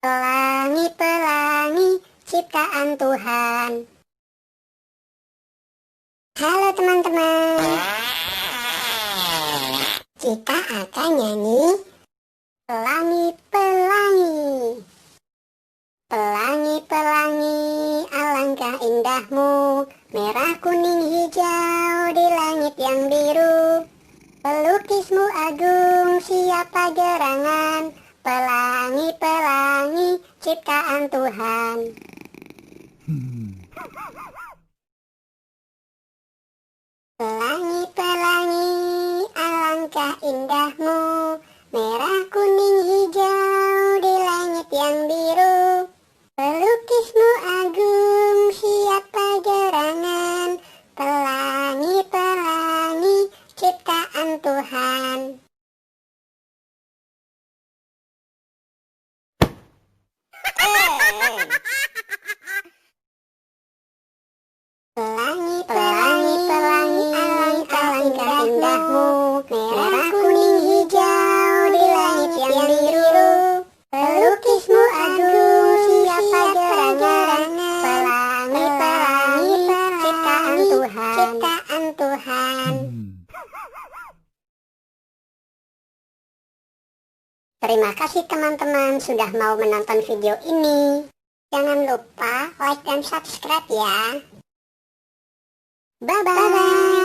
Pelangi pelangi ciptaan Tuhan. Halo teman-teman, kita akan nyanyi Pelangi Pelangi. Pelangi pelangi alangkah indahmu, merah kuning hijau dilangit yang biru. Pelukismu agung, siapa gerangan, pelangi pelangi ciptaan Tuhan. Pelangi pelangi alangkah indahmu, merah kuning hijau di langit yang biru. Pelukismu agung, siapa gerangan, pelangi pelangi ciptaan Tuhan. Pelangi pelangi pelangi alangkah indahmu, merah kuning hijau di langit yang biru. Pelukismu agung, siapa gerangan, pelangi pelangi ciptaan Tuhan. Terima kasih teman-teman sudah mau menonton video ini. Jangan lupa like dan subscribe ya. Bye-bye.